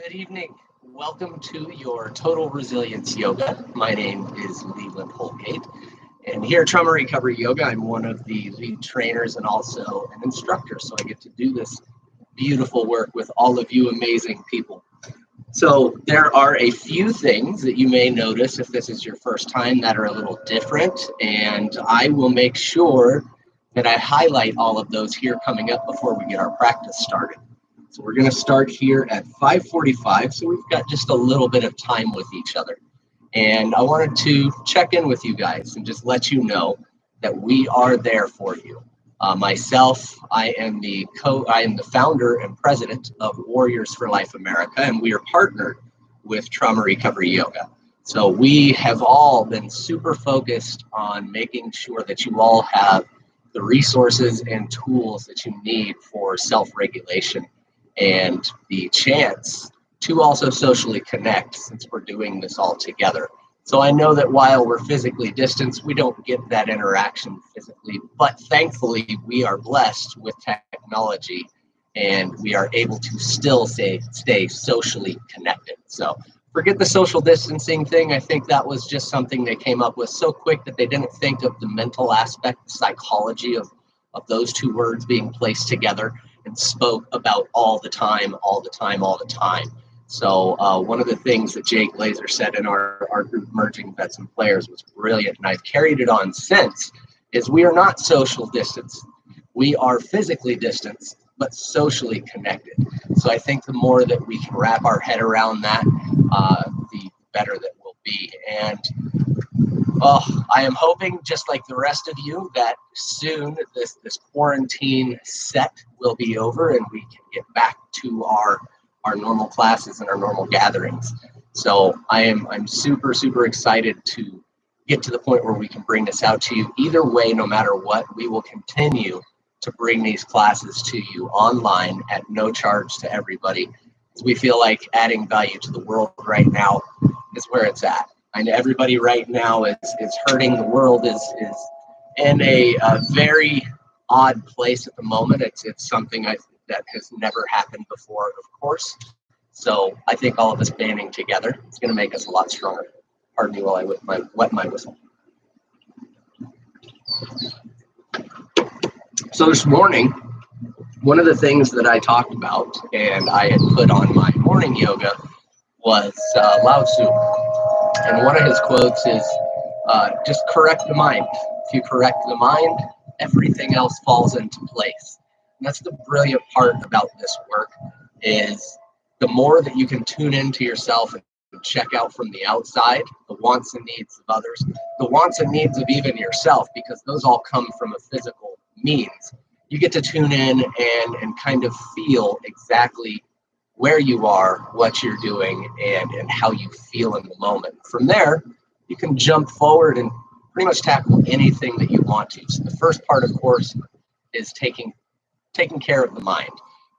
Good evening. Welcome to your Total Resilience Yoga. My name is Leland Holgate, and here at Trauma Recovery Yoga, I'm one of the lead trainers and also an instructor, so I get to do this beautiful work with all of you amazing people. So there are a few things that you may notice if this is your first time that are a little different, and I will make sure that I highlight all of those here coming up before we get our practice started. So we're going to start here at 5:45, so we've got just a little bit of time with each other. And I wanted to check in with you guys and just let you know that we are there for you. Myself, I am the founder and president of Warriors for Life America, and we are partnered with Trauma Recovery Yoga. So we have all been super focused on making sure that you all have the resources and tools that you need for self-regulation and the chance to also socially connect since we're doing this all together. So I know that while we're physically distanced, we don't get that interaction physically, but thankfully we are blessed with technology and we are able to still stay socially connected. So forget the social distancing thing. I think that was just something they came up with so quick that they didn't think of the mental aspect, the psychology of those two words being placed together, and spoke about all the time. So one of the things that Jake Glazer said in our group Merging Vets and Players was brilliant, and I've carried it on since, is we are not social distance. We are physically distanced, but socially connected. So I think the more that we can wrap our head around that, the better that we'll be. And I am hoping, just like the rest of you, that soon this quarantine set will be over and we can get back to our normal classes and our normal gatherings. So I'm super, super excited to get to the point where we can bring this out to you. Either way, no matter what, we will continue to bring these classes to you online at no charge to everybody, because we feel like adding value to the world right now is where it's at. I know everybody right now is hurting. The world is in a very odd place at the moment. It's something that has never happened before, of course. So I think all of us banding together is going to make us a lot stronger. Pardon me while I wet my whistle. So this morning, one of the things that I talked about and I had put on my morning yoga was Lao Tzu. And one of his quotes is, just correct the mind. If you correct the mind, everything else falls into place. And that's the brilliant part about this work, is the more that you can tune into yourself and check out from the outside, the wants and needs of others, the wants and needs of even yourself, because those all come from a physical means. You get to tune in and kind of feel exactly where you are, what you're doing, and how you feel in the moment. From there, you can jump forward and pretty much tackle anything that you want to. So the first part, of course, is taking care of the mind.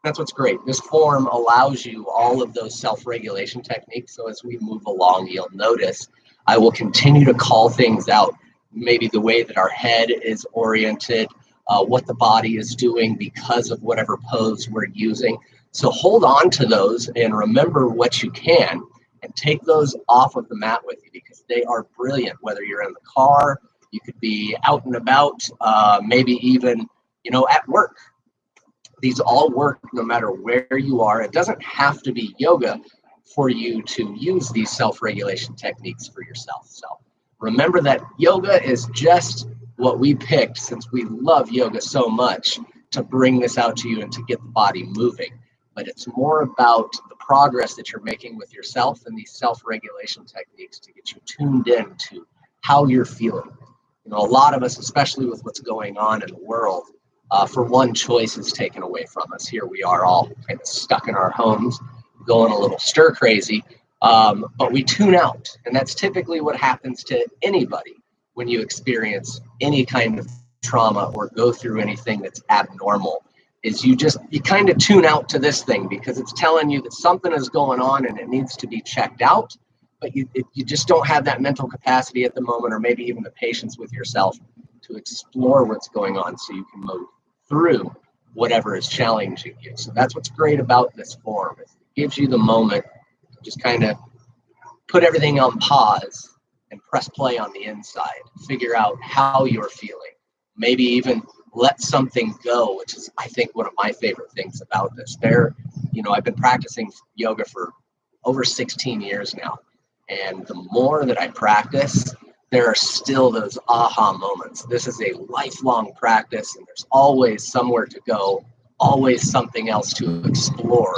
That's what's great. This form allows you all of those self-regulation techniques. So as we move along, you'll notice I will continue to call things out. Maybe the way that our head is oriented, what the body is doing because of whatever pose we're using. So hold on to those and remember what you can and take those off of the mat with you, because they are brilliant. Whether you're in the car, you could be out and about, maybe even, at work. These all work no matter where you are. It doesn't have to be yoga for you to use these self-regulation techniques for yourself. So remember that yoga is just what we picked, since we love yoga so much, to bring this out to you and to get the body moving. But it's more about the progress that you're making with yourself and these self-regulation techniques to get you tuned in to how you're feeling. A lot of us, especially with what's going on in the world, for one, choice is taken away from us. Here we are all kind of stuck in our homes, going a little stir crazy, but we tune out. And that's typically what happens to anybody when you experience any kind of trauma or go through anything that's abnormal, is you kind of tune out to this thing because it's telling you that something is going on and it needs to be checked out, but you just don't have that mental capacity at the moment, or maybe even the patience with yourself to explore what's going on so you can move through whatever is challenging you. So that's what's great about this form, is it gives you the moment to just kind of put everything on pause and press play on the inside. Figure out how you're feeling. Maybe even let something go, which is, I think, one of my favorite things about this. I've been practicing yoga for over 16 years now. And the more that I practice, there are still those aha moments. This is a lifelong practice, and there's always somewhere to go, always something else to explore.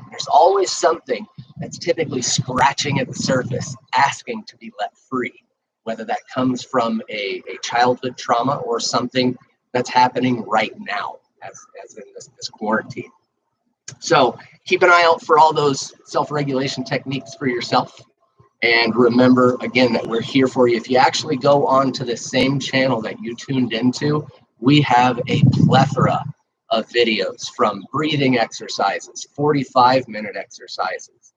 There's always something that's typically scratching at the surface, asking to be let free, whether that comes from a childhood trauma or something that's happening right now, as in this quarantine. So keep an eye out for all those self-regulation techniques for yourself. And remember, again, that we're here for you. If you actually go on to the same channel that you tuned into, we have a plethora of videos, from breathing exercises, 45-minute exercises.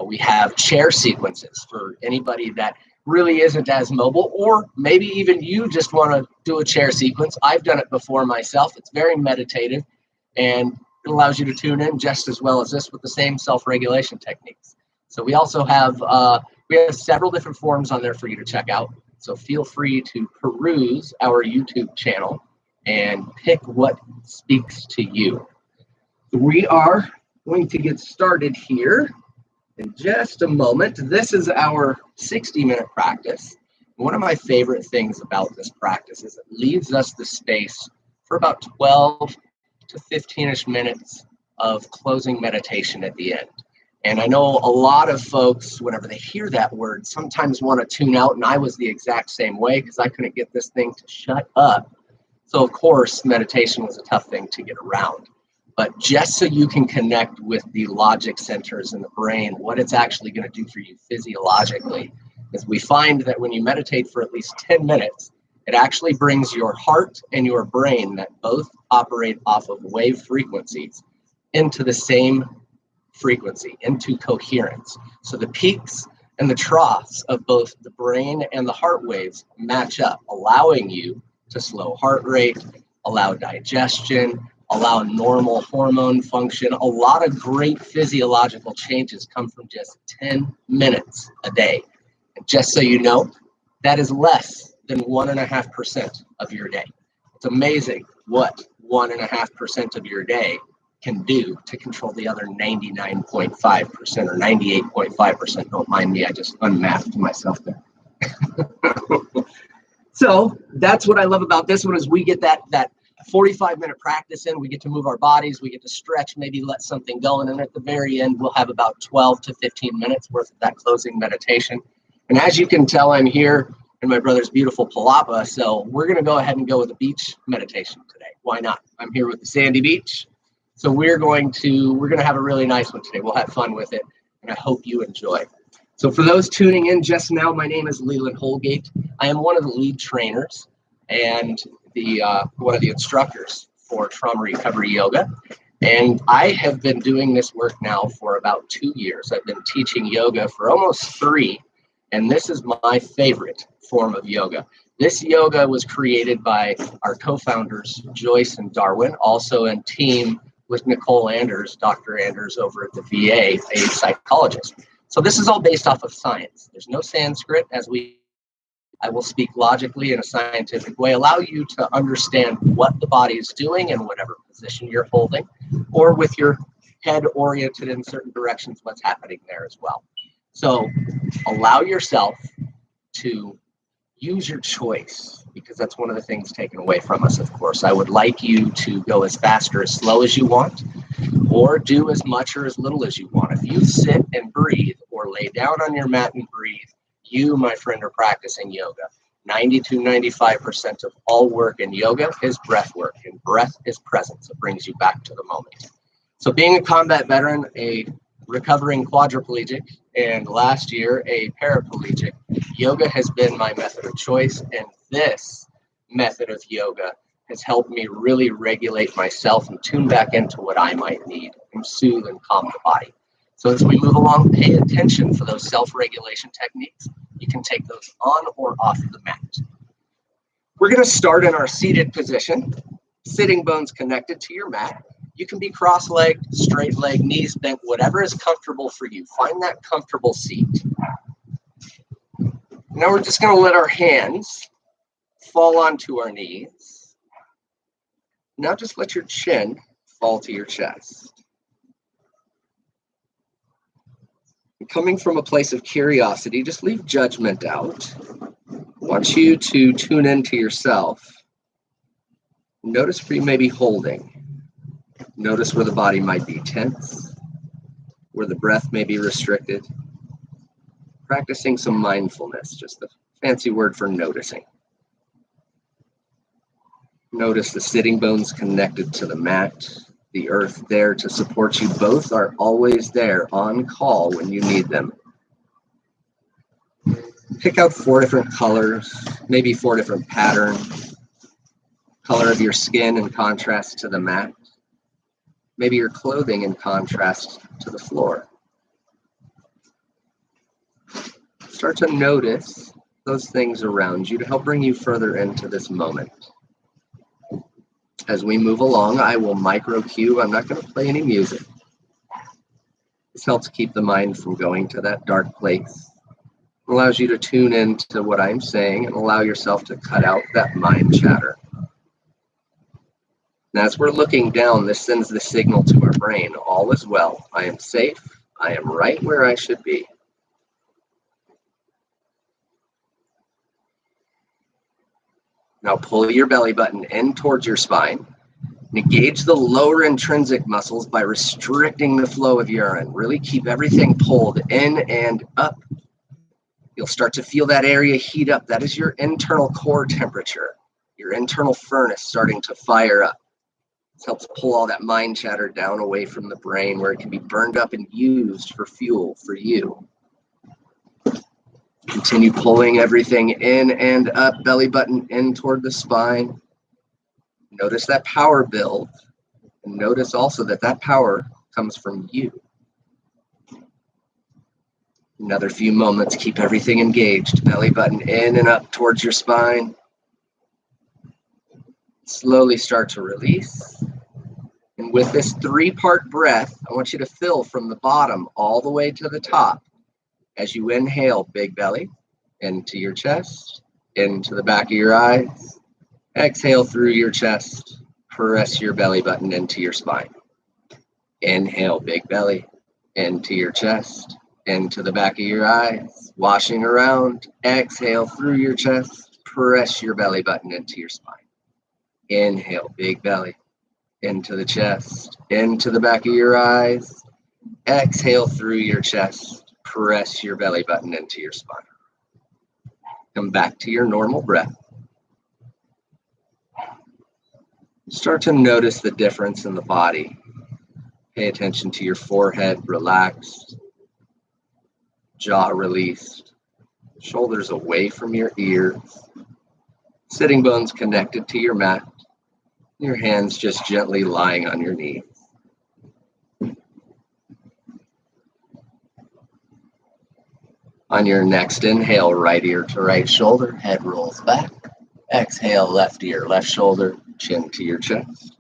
We have chair sequences for anybody that really isn't as mobile, or maybe even you just want to do a chair sequence. I've done it before myself. It's very meditative, and it allows you to tune in just as well as this with the same self-regulation techniques. So we also have several different forms on there for you to check out. So feel free to peruse our YouTube channel and pick what speaks to you. We are going to get started here in just a moment. This is our 60-minute practice. One of my favorite things about this practice is it leaves us the space for about 12 to 15-ish minutes of closing meditation at the end. And I know a lot of folks, whenever they hear that word, sometimes want to tune out, and I was the exact same way because I couldn't get this thing to shut up. So of course, meditation was a tough thing to get around. But just so you can connect with the logic centers in the brain, what it's actually going to do for you physiologically is we find that when you meditate for at least 10 minutes, it actually brings your heart and your brain, that both operate off of wave frequencies, into the same frequency, into coherence. So the peaks and the troughs of both the brain and the heart waves match up, allowing you to slow heart rate, allow digestion, allow normal hormone function. A lot of great physiological changes come from just 10 minutes a day. And just so you know, that is less than 1.5% of your day. It's amazing what 1.5% of your day can do to control the other 99.5% or 98.5%. Don't mind me, I just unmasked myself there. So that's what I love about this one, is we get that 45-minute practice in. We get to move our bodies, we get to stretch, maybe let something go, and then at the very end we'll have about 12 to 15 minutes worth of that closing meditation. And as you can tell, I'm here in my brother's beautiful Palapa, so we're going to go ahead and go with a beach meditation today. Why not? I'm here with the sandy beach. So we're going to have a really nice one today. We'll have fun with it, and I hope you enjoy. So for those tuning in just now, my name is Leland Holgate. I am one of the lead trainers and one of the instructors for Trauma Recovery Yoga. And I have been doing this work now for about 2 years. I've been teaching yoga for almost 3, and this is my favorite form of yoga. This yoga was created by our co-founders, Joyce and Darwin, also in team with Nicole Anders, Dr. Anders over at the VA, a psychologist. So this is all based off of science. There's no Sanskrit, I will speak logically in a scientific way, allow you to understand what the body is doing in whatever position you're holding, or with your head oriented in certain directions, what's happening there as well. So allow yourself to use your choice, because that's one of the things taken away from us, of course. I would like you to go as fast or as slow as you want, or do as much or as little as you want. If you sit and breathe or lay down on your mat and breathe, you, my friend, are practicing yoga. 90 to 95% of all work in yoga is breath work, and breath is presence. It brings you back to the moment. So being a combat veteran, a recovering quadriplegic, and last year a paraplegic, yoga has been my method of choice, and this method of yoga has helped me really regulate myself and tune back into what I might need and soothe and calm the body. So as we move along, pay attention for those self-regulation techniques. You can take those on or off the mat. We're going to start in our seated position, sitting bones connected to your mat. You can be cross-legged, straight leg, knees bent, whatever is comfortable for you. Find that comfortable seat. Now we're just going to let our hands fall onto our knees. Now just let your chin fall to your chest. And coming from a place of curiosity, just leave judgment out. I want you to tune into yourself. Notice where you may be holding. Notice where the body might be tense, where the breath may be restricted. Practicing some mindfulness, just a fancy word for noticing. Notice the sitting bones connected to the mat, the earth there to support you. Both are always there on call when you need them. Pick out 4 different colors, maybe 4 different patterns. Color of your skin in contrast to the mat. Maybe your clothing in contrast to the floor. Start to notice those things around you to help bring you further into this moment. As we move along, I will micro cue. I'm not going to play any music. This helps keep the mind from going to that dark place. It allows you to tune into what I'm saying and allow yourself to cut out that mind chatter. And as we're looking down, this sends the signal to our brain, all is well. I am safe. I am right where I should be. Now pull your belly button in towards your spine. Engage the lower intrinsic muscles by restricting the flow of urine. Really keep everything pulled in and up. You'll start to feel that area heat up. That is your internal core temperature, your internal furnace starting to fire up. This helps pull all that mind chatter down away from the brain where it can be burned up and used for fuel for you. Continue pulling everything in and up, belly button in toward the spine. Notice that power build. And notice also that that power comes from you. Another few moments, keep everything engaged. Belly button in and up towards your spine. Slowly start to release. And with this 3-part breath, I want you to fill from the bottom all the way to the top. As you inhale, big belly, into your chest, into the back of your eyes. Exhale through your chest, press your belly button into your spine. Inhale, big belly, into your chest, into the back of your eyes, washing around. Exhale through your chest, press your belly button into your spine. Inhale, big belly, into the chest, into the back of your eyes. Exhale through your chest, press your belly button into your spine. Come back to your normal breath. Start to notice the difference in the body. Pay attention to your forehead relaxed, jaw released, shoulders away from your ears, sitting bones connected to your mat, your hands just gently lying on your knees. On your next inhale, right ear to right shoulder, head rolls back. Exhale, left ear, left shoulder, chin to your chest.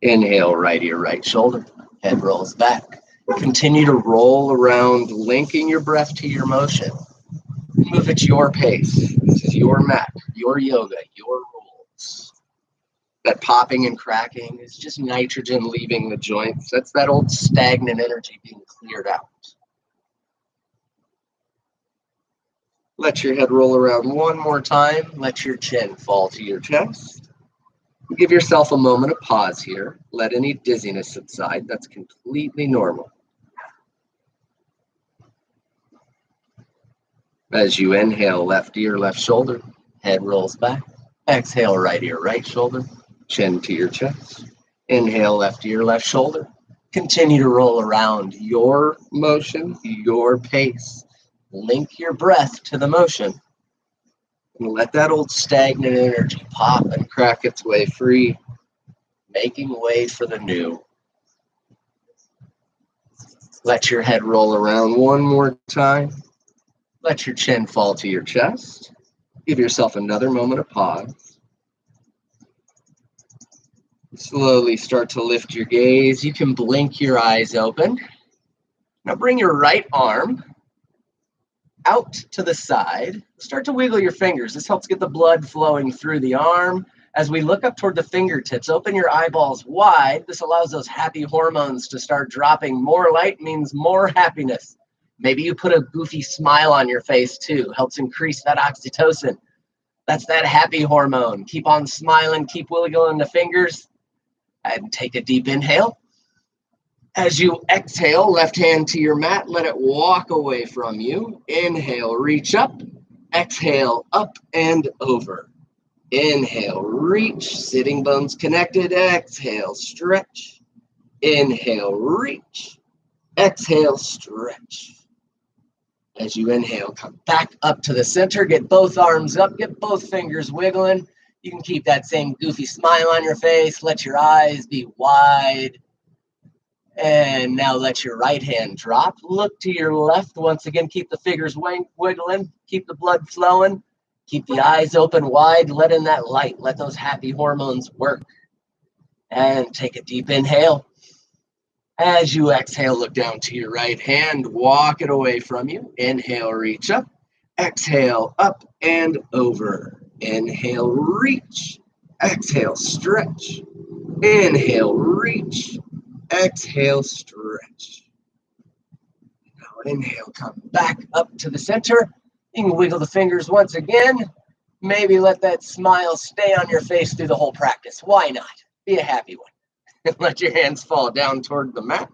Inhale, right ear, right shoulder, head rolls back. Continue to roll around, linking your breath to your motion. Move at your pace. This is your mat, your yoga, your rules. That popping and cracking is just nitrogen leaving the joints. That's that old stagnant energy being cleared out. Let your head roll around one more time. Let your chin fall to your chest. Give yourself a moment of pause here. Let any dizziness subside. That's completely normal. As you inhale, left ear, left shoulder, head rolls back. Exhale, right ear, right shoulder, chin to your chest. Inhale, left ear, left shoulder. Continue to roll around your motion, your pace. Link your breath to the motion. And let that old stagnant energy pop and crack its way free, making way for the new. Let your head roll around one more time. Let your chin fall to your chest. Give yourself another moment of pause. Slowly start to lift your gaze. You can blink your eyes open. Now bring your right arm out to the side. Start to wiggle your fingers. This helps get the blood flowing through the arm. As we look up toward the fingertips, open your eyeballs wide. This allows those happy hormones to start dropping. More light means more happiness. Maybe you put a goofy smile on your face too. Helps increase that oxytocin. That's that happy hormone. Keep on smiling, keep wiggling the fingers, and take a deep inhale. As you exhale, left hand to your mat, let it walk away from you. Inhale, reach up. Exhale, up and over. Inhale, reach, sitting bones connected. Exhale, stretch. Inhale, reach. Exhale, stretch. As you inhale, come back up to the center. Get both arms up. Get both fingers wiggling. You can keep that same goofy smile on your face. Let your eyes be wide. And now let your right hand drop. Look to your left. Once again, keep the fingers wiggling. Keep the blood flowing. Keep the eyes open wide. Let in that light. Let those happy hormones work. And take a deep inhale. As you exhale, look down to your right hand. Walk it away from you. Inhale, reach up. Exhale, up and over. Inhale, reach. Exhale, stretch. Inhale, reach. Exhale, stretch. Now inhale, come back up to the center. You can wiggle the fingers once again. Maybe let that smile stay on your face through the whole practice. Why not? Be a happy one. And let your hands fall down toward the mat.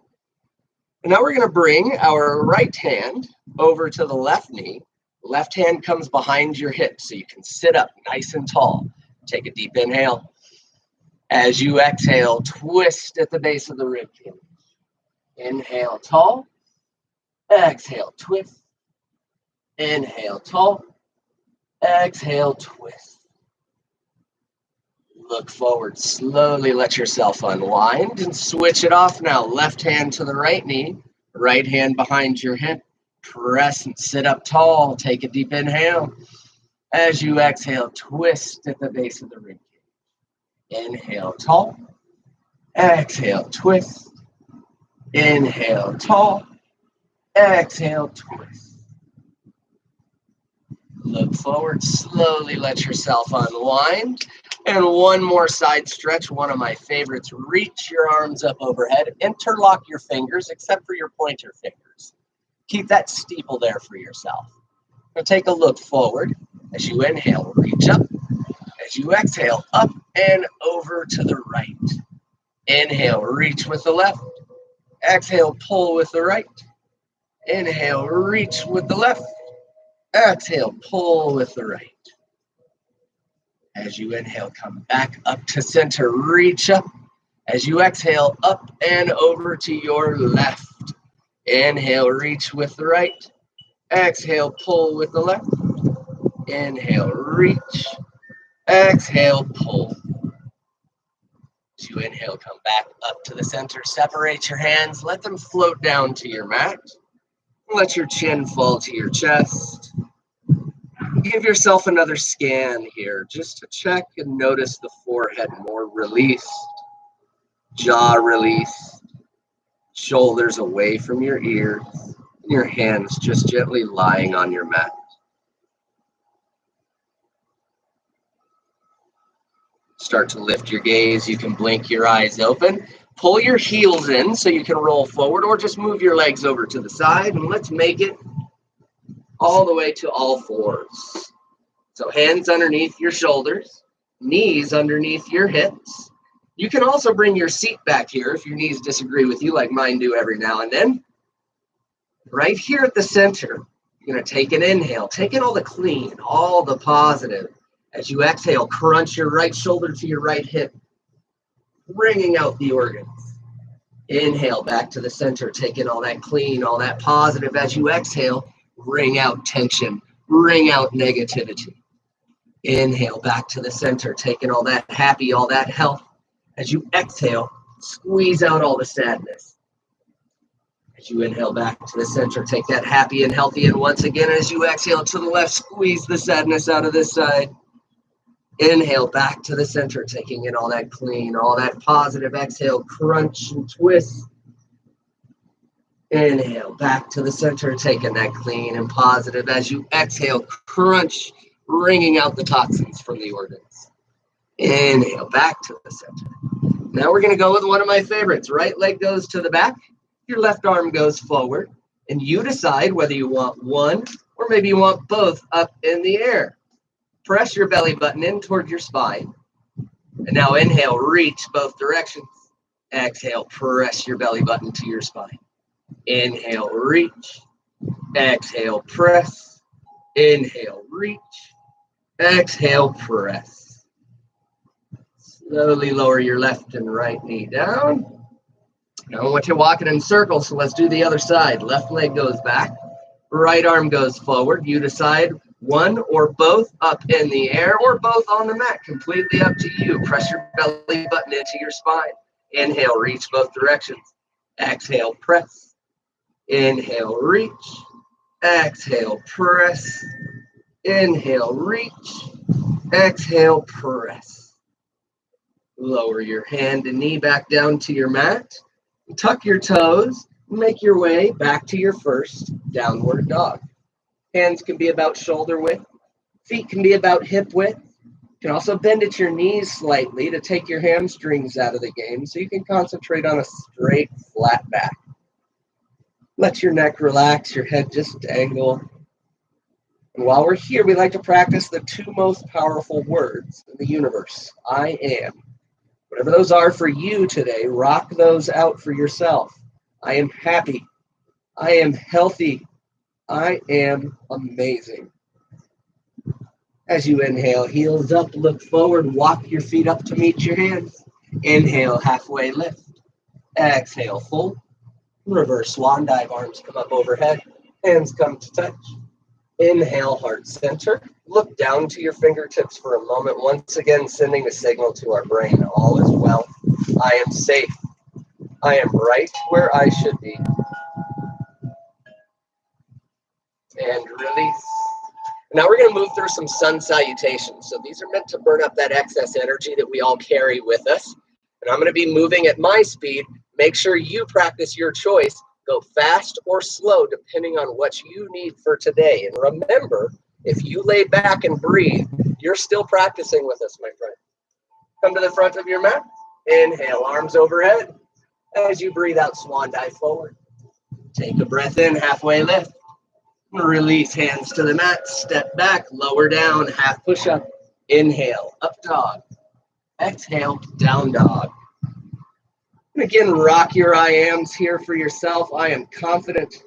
And now we're going to bring our right hand over to the left knee. Left hand comes behind your hip so you can sit up nice and tall. Take a deep inhale. As you exhale, twist at the base of the rib cage. Inhale, tall. Exhale, twist. Inhale, tall. Exhale, twist. Look forward. Slowly let yourself unwind and switch it off now. Left hand to the right knee. Right hand behind your hip. Press and sit up tall. Take a deep inhale. As you exhale, twist at the base of the rib cage. Inhale, tall. Exhale, twist. Inhale, tall. Exhale, twist. Look forward. Slowly let yourself unwind. And one more side stretch, one of my favorites. Reach your arms up overhead. Interlock your fingers, except for your pointer fingers. Keep that steeple there for yourself. Now take a look forward. As you inhale, reach up. As you exhale, up and over to the right. Inhale, reach with the left. Exhale, pull with the right. Inhale, reach with the left. Exhale, pull with the right. As you inhale, come back up to center, reach up. As you exhale, up and over to your left. Inhale, reach with the right. Exhale, pull with the left. Inhale, reach. Exhale, pull. As you inhale, come back up to the center. Separate your hands. Let them float down to your mat. Let your chin fall to your chest. Give yourself another scan here just to check and notice the forehead more released, jaw released, shoulders away from your ears, and your hands just gently lying on your mat. Start to lift your gaze. You can blink your eyes open. Pull your heels in so you can roll forward, or just move your legs over to the side, and let's make it all the way to all fours. So hands underneath your shoulders, knees underneath your hips. You can also bring your seat back here if your knees disagree with you, like mine do every now and then. Right here at the center, you're going to take an inhale, take in all the clean, all the positive. As you exhale, crunch your right shoulder to your right hip, bringing out the organs. Inhale, back to the center, take in all that clean, all that positive. As you exhale, bring out tension, bring out negativity. Inhale, back to the center, taking all that happy, all that health. As you exhale, squeeze out all the sadness. As you inhale back to the center, take that happy and healthy. And once again, as you exhale to the left, squeeze the sadness out of this side. Inhale back to the center, taking in all that clean, all that positive. Exhale, crunch and twist. Inhale back to the center, taking that clean and positive. As you exhale, crunch, wringing out the toxins from the organs. Inhale back to the center. Now we're going to go with one of my favorites. Right leg goes to the back, your left arm goes forward, and you decide whether you want one or maybe you want both up in the air. Press your belly button in toward your spine. And now inhale, reach both directions. Exhale, press your belly button to your spine. Inhale, reach. Exhale, press. Inhale, reach. Exhale, press. Slowly lower your left and right knee down. Now I want you walking in circles, so let's do the other side. Left leg goes back. Right arm goes forward. You decide one or both up in the air or both on the mat. Completely up to you. Press your belly button into your spine. Inhale, reach both directions. Exhale, press. Inhale, reach. Exhale, press. Inhale, reach. Exhale, press. Lower your hand and knee back down to your mat. Tuck your toes. Make your way back to your first downward dog. Hands can be about shoulder width. Feet can be about hip width. You can also bend at your knees slightly to take your hamstrings out of the game so you can concentrate on a straight, flat back. Let your neck relax, your head just dangle. And while we're here, we like to practice the two most powerful words in the universe. I am. Whatever those are for you today, rock those out for yourself. I am happy. I am healthy. I am amazing. As you inhale, heels up, look forward, walk your feet up to meet your hands. Inhale, halfway lift. Exhale, fold. Reverse swan dive, arms come up overhead, hands come to touch. Inhale, heart center. Look down to your fingertips for a moment, once again sending a signal to our brain. All is well. I am safe. I am right where I should be. And release. Now we're going to move through some sun salutations. So these are meant to burn up that excess energy that we all carry with us. And I'm going to be moving at my speed. Make sure you practice your choice. Go fast or slow, depending on what you need for today. And remember, if you lay back and breathe, you're still practicing with us, my friend. Come to the front of your mat. Inhale, arms overhead. As you breathe out, swan dive forward. Take a breath in, halfway lift. Release, hands to the mat. Step back, lower down, half push-up. Inhale, up dog. Exhale, down dog. And again, rock your I ams here for yourself. I am confident.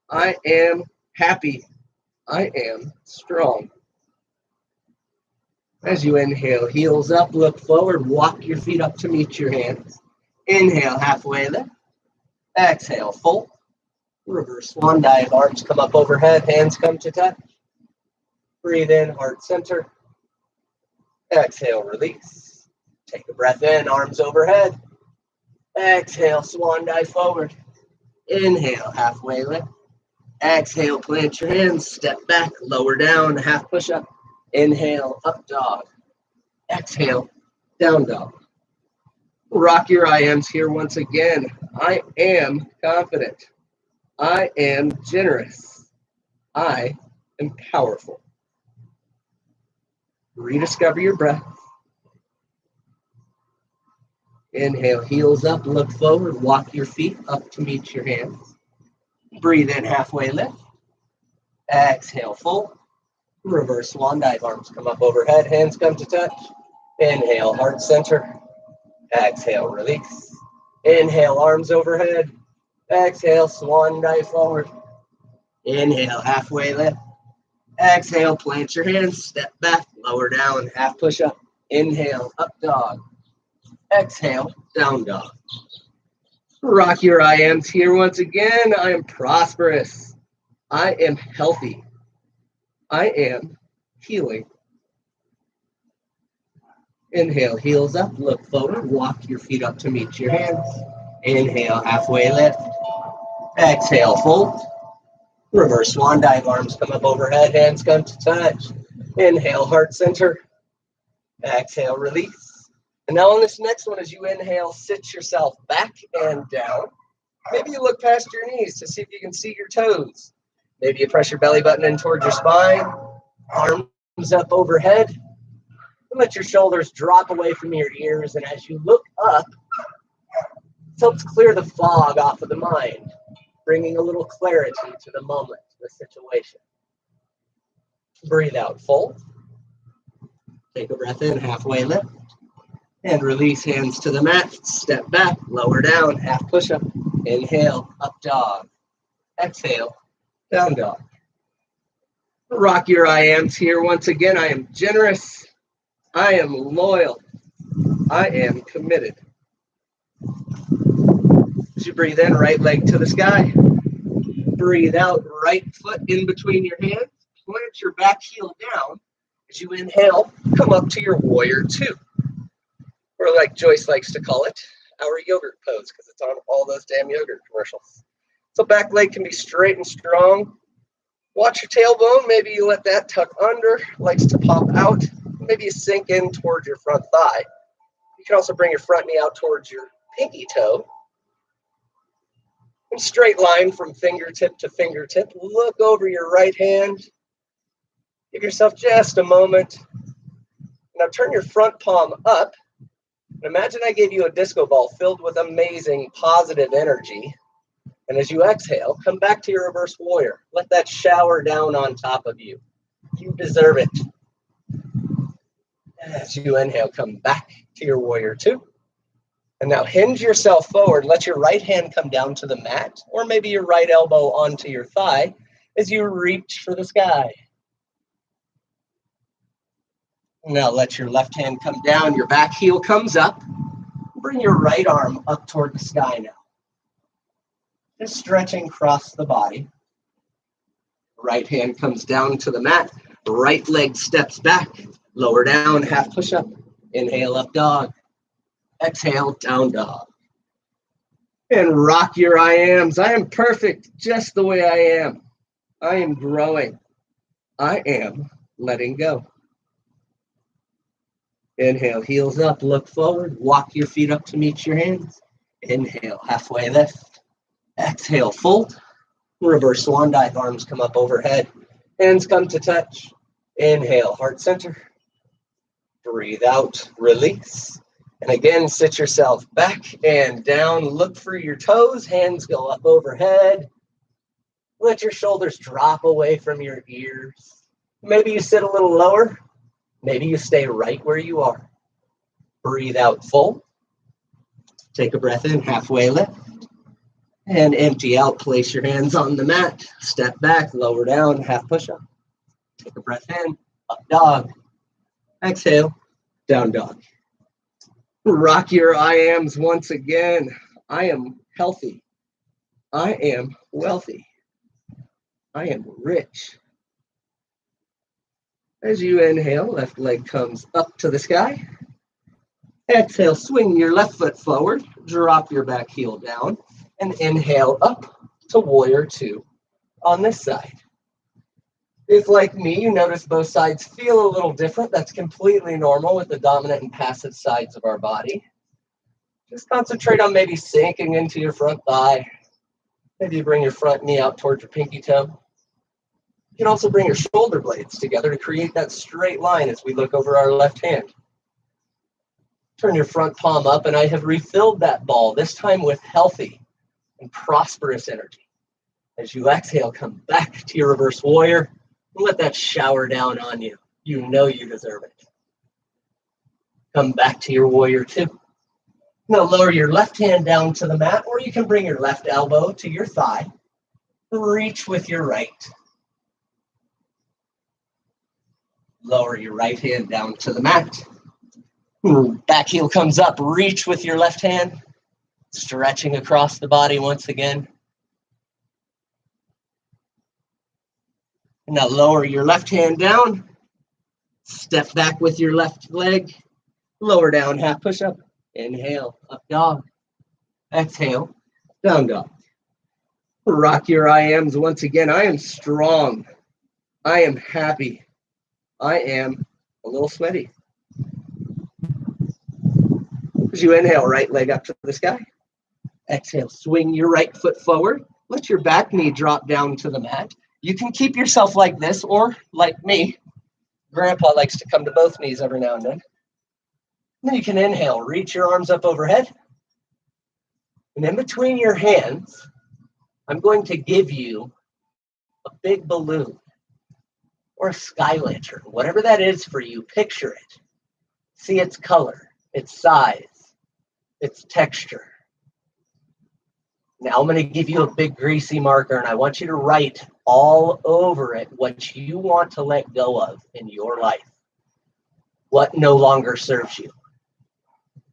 I am happy. I am strong. As you inhale, heels up, look forward, walk your feet up to meet your hands. Inhale, halfway lift. Exhale, fold. Reverse swan dive, arms come up overhead, hands come to touch. Breathe in, heart center. Exhale, release. Take a breath in, arms overhead. Exhale, swan dive forward. Inhale, halfway lift. Exhale, plant your hands, step back, lower down, half push-up. Inhale, up dog. Exhale, down dog. Rock your I ams here once again. I am confident. I am generous. I am powerful. Rediscover your breath. Inhale, heels up, look forward, walk your feet up to meet your hands. Breathe in, halfway lift. Exhale, fold. Reverse swan dive, arms come up overhead, hands come to touch. Inhale, heart center. Exhale, release. Inhale, arms overhead. Exhale, swan dive forward. Inhale, halfway lift. Exhale, plant your hands, step back, lower down, half push up. Inhale, up dog. Exhale, down dog. Rock your I ams here once again. I am prosperous. I am healthy. I am healing. Inhale, heels up, look forward, walk your feet up to meet your hands. Inhale, halfway lift. Exhale, fold. Reverse swan dive, arms come up overhead, hands come to touch. Inhale, heart center. Exhale, release. And now on this next one, as you inhale, sit yourself back and down. Maybe you look past your knees to see if you can see your toes. Maybe you press your belly button in towards your spine, arms up overhead, and let your shoulders drop away from your ears. And as you look up, it helps clear the fog off of the mind, bringing a little clarity to the moment, the situation. Breathe out full. Take a breath in, halfway lift. And release, hands to the mat. Step back, lower down, half push-up. Inhale, up dog. Exhale, down dog. Rock your I ams here. Once again, I am generous. I am loyal. I am committed. As you breathe in, right leg to the sky. Breathe out, right foot in between your hands. Plant your back heel down. As you inhale, come up to your warrior two. Or like Joyce likes to call it, our yogurt pose, because it's on all those damn yogurt commercials. So back leg can be straight and strong. Watch your tailbone. Maybe you let that tuck under, likes to pop out. Maybe you sink in towards your front thigh. You can also bring your front knee out towards your pinky toe. And straight line from fingertip to fingertip. Look over your right hand. Give yourself just a moment. Now turn your front palm up. And imagine I gave you a disco ball filled with amazing positive energy. And as you exhale, come back to your reverse warrior. Let that shower down on top of you. You deserve it. As you inhale, come back to your warrior two. And now hinge yourself forward. Let your right hand come down to the mat, or maybe your right elbow onto your thigh as you reach for the sky. Now let your left hand come down. Your back heel comes up. Bring your right arm up toward the sky now. Just stretching across the body. Right hand comes down to the mat. Right leg steps back. Lower down, half push-up. Inhale, up dog. Exhale, down dog. And rock your I ams. I am perfect just the way I am. I am growing. I am letting go. Inhale, heels up, look forward. Walk your feet up to meet your hands. Inhale, halfway lift. Exhale, fold. Reverse swan dive, arms come up overhead. Hands come to touch. Inhale, heart center. Breathe out, release. And again, sit yourself back and down. Look for your toes. Hands go up overhead. Let your shoulders drop away from your ears. Maybe you sit a little lower. Maybe you stay right where you are. Breathe out full. Take a breath in, halfway lift. And empty out. Place your hands on the mat. Step back, lower down, half push-up. Take a breath in, up dog. Exhale, down dog. Rock your I ams once again. I am healthy. I am wealthy. I am rich. As you inhale, left leg comes up to the sky. Exhale, swing your left foot forward. Drop your back heel down. And inhale up to warrior two on this side. If, like me, you notice both sides feel a little different, that's completely normal with the dominant and passive sides of our body. Just concentrate on maybe sinking into your front thigh. Maybe you bring your front knee out towards your pinky toe. You can also bring your shoulder blades together to create that straight line as we look over our left hand. Turn your front palm up, and I have refilled that ball, this time with healthy and prosperous energy. As you exhale, come back to your reverse warrior. And let that shower down on you. You know you deserve it. Come back to your warrior two. Now lower your left hand down to the mat, or you can bring your left elbow to your thigh. Reach with your right. Lower your right hand down to the mat. Back heel comes up. Reach with your left hand. Stretching across the body once again. Now lower your left hand down. Step back with your left leg. Lower down, half push-up. Inhale, up dog. Exhale, down dog. Rock your I ams once again. I am strong. I am happy. I am a little sweaty. As you inhale, right leg up to the sky. Exhale, swing your right foot forward. Let your back knee drop down to the mat. You can keep yourself like this, or like me. Grandpa likes to come to both knees every now and then. Then you can inhale, reach your arms up overhead. And in between your hands, I'm going to give you a big balloon or a sky lantern, whatever that is for you, picture it. See its color, its size, its texture. Now I'm going to give you a big greasy marker, and I want you to write all over it what you want to let go of in your life. What no longer serves you.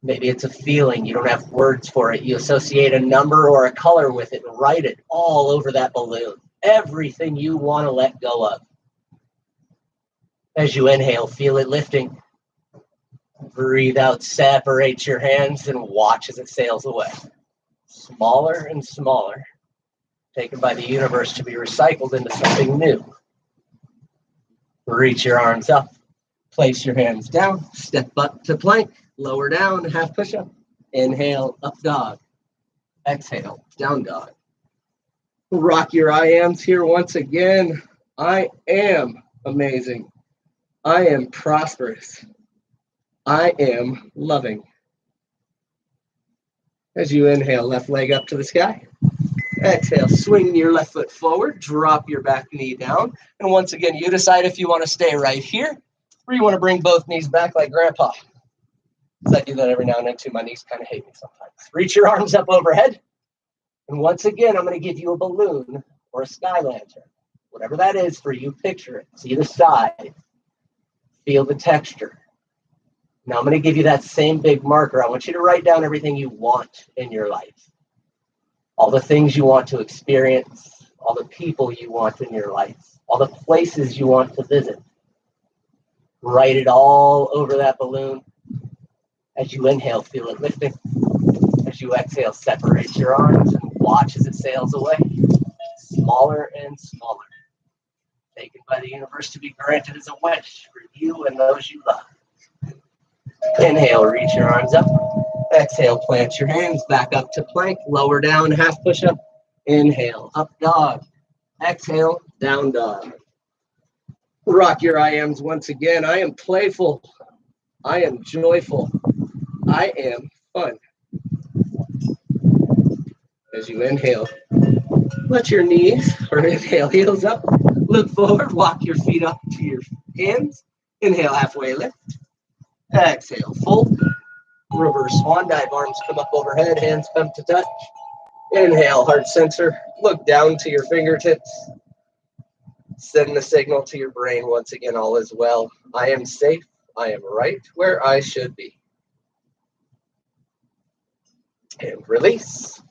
Maybe it's a feeling, you don't have words for it. You associate a number or a color with it and write it all over that balloon. Everything you want to let go of. As you inhale, feel it lifting. Breathe out, separate your hands, and watch as it sails away. Smaller and smaller, taken by the universe to be recycled into something new. Reach your arms up, place your hands down, step up to plank, lower down, half push-up. Inhale, up dog. Exhale, down dog. Rock your I ams here once again. I am amazing. I am prosperous. I am loving. As you inhale, left leg up to the sky. Exhale, swing your left foot forward, drop your back knee down. And once again, you decide if you want to stay right here or you want to bring both knees back like Grandpa. Because I do that every now and then too. My knees kind of hate me sometimes. Reach your arms up overhead. And once again, I'm going to give you a balloon or a sky lantern. Whatever that is for you, picture it. See the side. Feel the texture. Now I'm going to give you that same big marker. I want you to write down everything you want in your life. All the things you want to experience, all the people you want in your life, all the places you want to visit. Write it all over that balloon. As you inhale, feel it lifting. As you exhale, separate your arms and watch as it sails away. Smaller and smaller. Taken by the universe to be granted as a wish for you and those you love. Inhale, reach your arms up. Exhale, plant your hands back up to plank. Lower down, half push-up. Inhale, up dog. Exhale, down dog. Rock your I ams once again. I am playful. I am joyful. I am fun. As you inhale, let your knees, or inhale, heels up. Look forward, walk your feet up to your hands. Inhale, halfway lift. Exhale, fold. Reverse swan dive, arms come up overhead, hands come to touch. Inhale, heart sensor. Look down to your fingertips. Send the signal to your brain once again, all is well. I am safe. I am right where I should be. And release.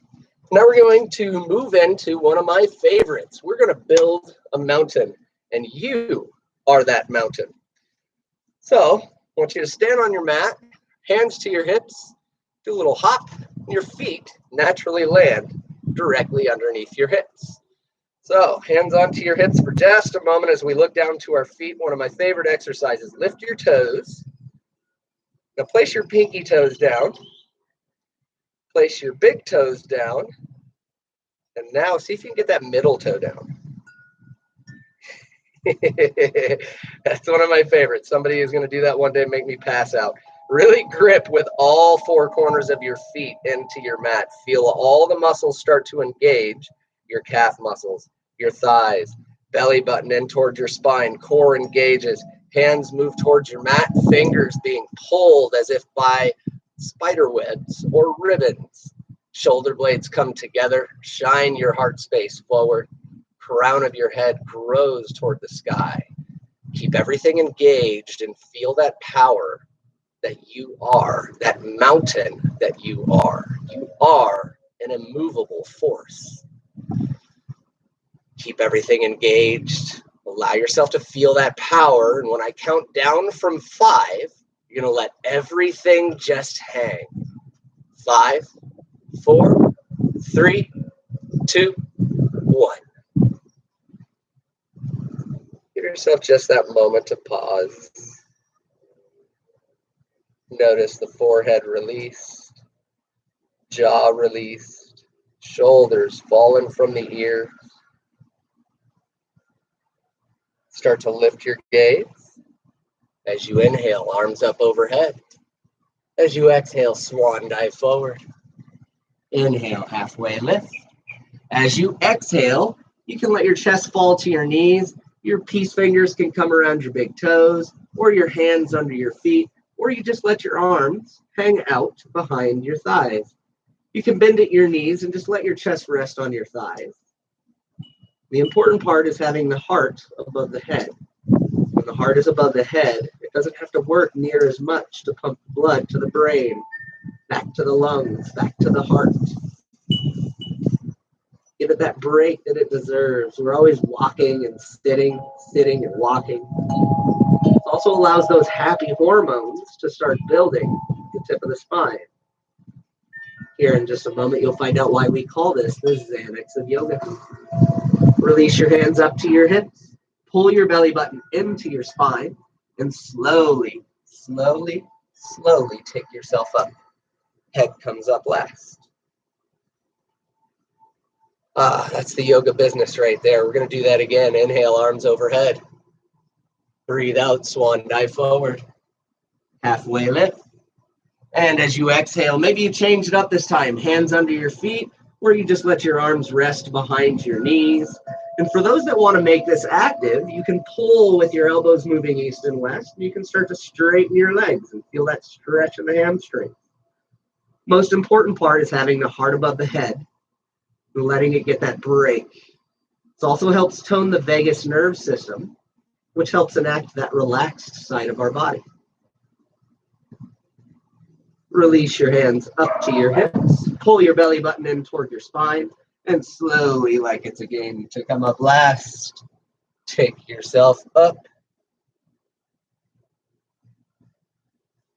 Now we're going to move into one of my favorites. We're going to build a mountain, and you are that mountain. So I want you to stand on your mat, hands to your hips, do a little hop, and your feet naturally land directly underneath your hips. So hands onto your hips for just a moment as we look down to our feet. One of my favorite exercises. Lift your toes. Now place your pinky toes down. Place your big toes down. And now see if you can get that middle toe down. That's one of my favorites. Somebody is going to do that one day and make me pass out. Really grip with all four corners of your feet into your mat. Feel all the muscles start to engage. Your calf muscles, your thighs, belly button in towards your spine, core engages, hands move towards your mat, fingers being pulled as if by spider webs or ribbons. Shoulder blades come together, shine your heart space forward. Crown of your head grows toward the sky. Keep everything engaged and feel that power that you are, that mountain that you are. You are an immovable force. Keep everything engaged. Allow yourself to feel that power. And when I count down from 5, you're going to let everything just hang. 5, 4, 3, 2, 1. Give yourself just that moment to pause. Notice the forehead release. Jaw released, shoulders falling from the ears. Start to lift your gaze. As you inhale, arms up overhead. As you exhale, swan dive forward. Inhale, halfway lift. As you exhale, you can let your chest fall to your knees. Your peace fingers can come around your big toes, or your hands under your feet, or you just let your arms hang out behind your thighs. You can bend at your knees and just let your chest rest on your thighs. The important part is having the heart above the head. When the heart is above the head, it doesn't have to work near as much to pump blood to the brain, back to the lungs, back to the heart. Give it that break that it deserves. We're always walking and sitting and walking. It also allows those happy hormones to start building the tip of the spine. Here in just a moment, you'll find out why we call this the Xanax of yoga. Release your hands up to your hips. Pull your belly button into your spine and slowly take yourself up. Head comes up last. That's the yoga business right there. We're going to do that again. Inhale, arms overhead. Breathe out, swan dive forward. Halfway lift. And as you exhale, maybe you change it up this time. Hands under your feet, or you just let your arms rest behind your knees. And for those that want to make this active, you can pull with your elbows moving east and west. You can start to straighten your legs and feel that stretch in the hamstring. Most important part is having the heart above the head and letting it get that break. It also helps tone the vagus nerve system, which helps enact that relaxed side of our body. Release your hands up to your hips. Pull your belly button in toward your spine. And slowly, like it's a game to come up last, take yourself up.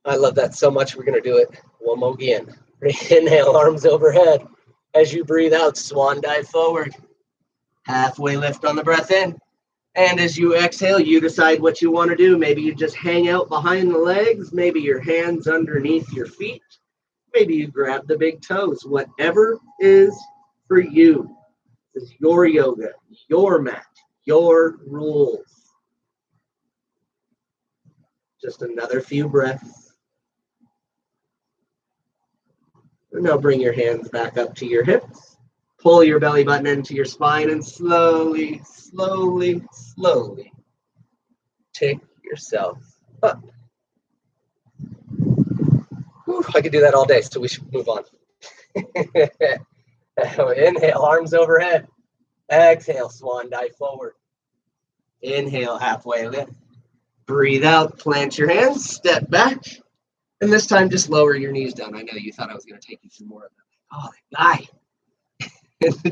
I love that so much. We're going to do it one more again. Inhale, arms overhead. As you breathe out, swan dive forward. Halfway lift on the breath in. And as you exhale, you decide what you want to do. Maybe you just hang out behind the legs. Maybe your hands underneath your feet. Maybe you grab the big toes. Whatever is for you. This is your yoga, your mat, your rules. Just another few breaths. And now bring your hands back up to your hips. Pull your belly button into your spine and slowly take yourself up. Whew, I could do that all day, so we should move on. Inhale, arms overhead. Exhale, swan dive forward. Inhale, halfway lift. Breathe out, plant your hands, step back. And this time, just lower your knees down. I know you thought I was going to take you through more of that. Oh, that guy.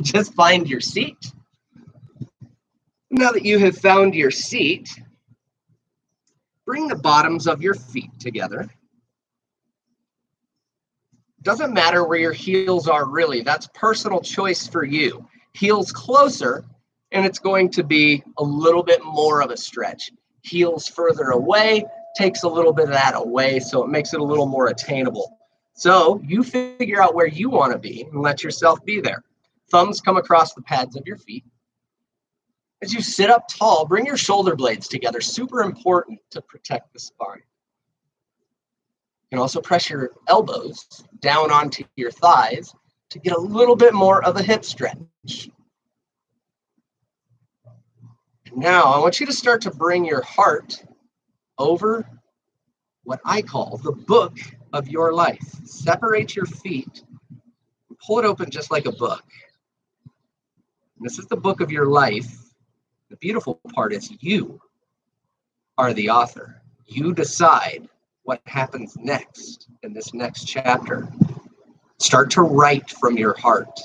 Just find your seat. Now that you have found your seat, bring the bottoms of your feet together. Doesn't matter where your heels are really. That's personal choice for you. Heels closer, and it's going to be a little bit more of a stretch. Heels further away takes a little bit of that away, so it makes it a little more attainable. So you figure out where you want to be and let yourself be there. Thumbs come across the pads of your feet. As you sit up tall, bring your shoulder blades together. Super important to protect the spine. You can also press your elbows down onto your thighs to get a little bit more of a hip stretch. Now, I want you to start to bring your heart over what I call the book of your life. Separate your feet and pull it open just like a book. And this is the book of your life. The beautiful part is you are the author. You decide what happens next in this next chapter. Start to write from your heart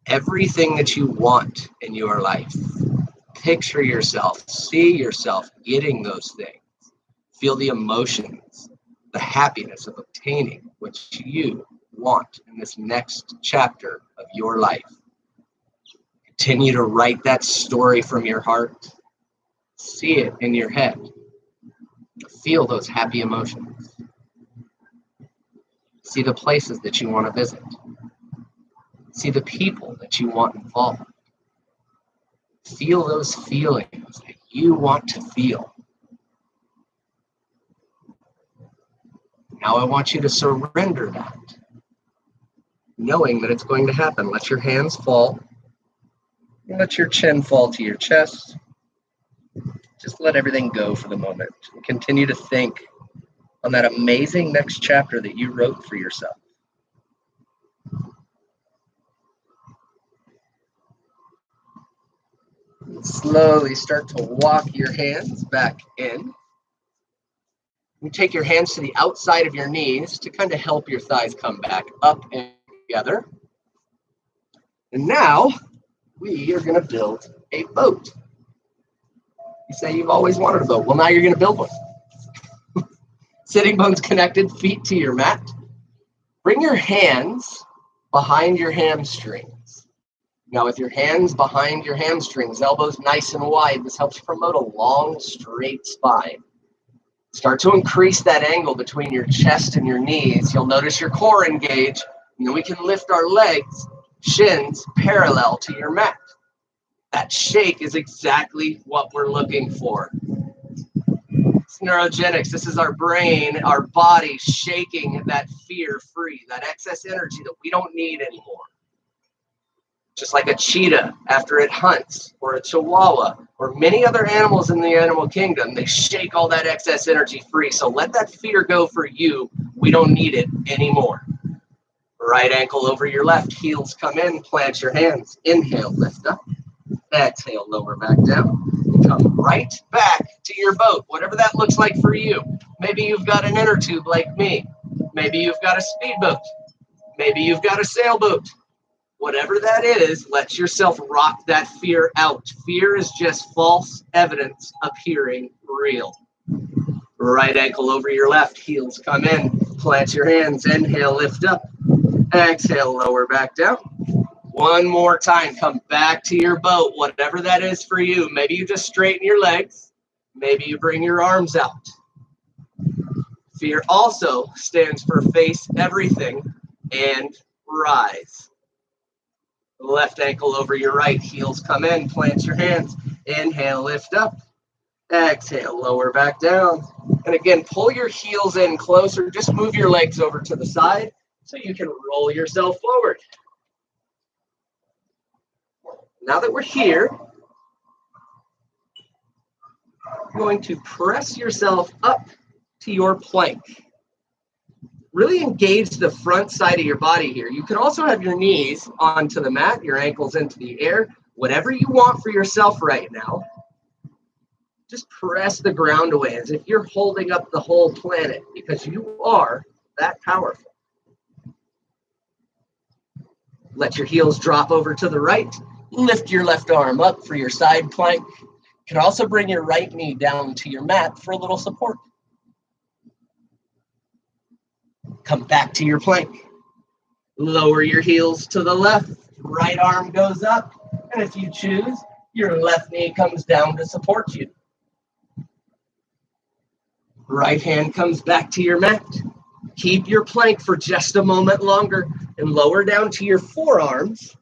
everything that you want in your life. Picture yourself, see yourself getting those things. Feel the emotions, the happiness of obtaining what you want in this next chapter of your life. Continue to write that story from your heart. See it in your head. Feel those happy emotions. See the places that you want to visit. See the people that you want involved. Feel those feelings that you want to feel. Now I want you to surrender that, knowing that it's going to happen. Let your hands fall. Let your chin fall to your chest. Just let everything go for the moment. And continue to think on that amazing next chapter that you wrote for yourself. Slowly start to walk your hands back in. You take your hands to the outside of your knees to kind of help your thighs come back up and together. And now we are going to build a boat. You say you've always wanted a boat. Well, now you're going to build one. Sitting bones connected, feet to your mat. Bring your hands behind your hamstrings. Now with your hands behind your hamstrings, elbows nice and wide, this helps promote a long, straight spine. Start to increase that angle between your chest and your knees. You'll notice your core engage, and then we can lift our legs, shins parallel to your mat. That shake is exactly what we're looking for. It's neurogenics. This is our brain, our body shaking that fear free, that excess energy that we don't need anymore. Just like a cheetah after it hunts, or a chihuahua, or many other animals in the animal kingdom, they shake all that excess energy free. So let that fear go for you. We don't need it anymore. Right ankle over your left, heels come in, plant your hands. Inhale, lift up. Exhale, lower back down. Come right back to your boat, whatever that looks like for you. Maybe you've got an inner tube like me. Maybe you've got a speedboat. Maybe you've got a sailboat. Whatever that is, let yourself rock that fear out. Fear is just false evidence appearing real. Right ankle over your left, heels come in, plant your hands, inhale, lift up. Exhale, lower back down. One more time, come back to your boat, whatever that is for you. Maybe you just straighten your legs. Maybe you bring your arms out. Fear also stands for face everything and rise. Left ankle over your right, heels come in, plant your hands. Inhale, lift up. Exhale, lower back down. And again, pull your heels in closer. Just move your legs over to the side so you can roll yourself forward. Now that we're here, you're going to press yourself up to your plank. Really engage the front side of your body here. You can also have your knees onto the mat, your ankles into the air, whatever you want for yourself right now. Just press the ground away as if you're holding up the whole planet, because you are that powerful. Let your heels drop over to the right. Lift your left arm up for your side plank. You can also bring your right knee down to your mat for a little support. Come back to your plank. Lower your heels to the left. Right arm goes up. And if you choose, your left knee comes down to support you. Right hand comes back to your mat. Keep your plank for just a moment longer and lower down to your forearms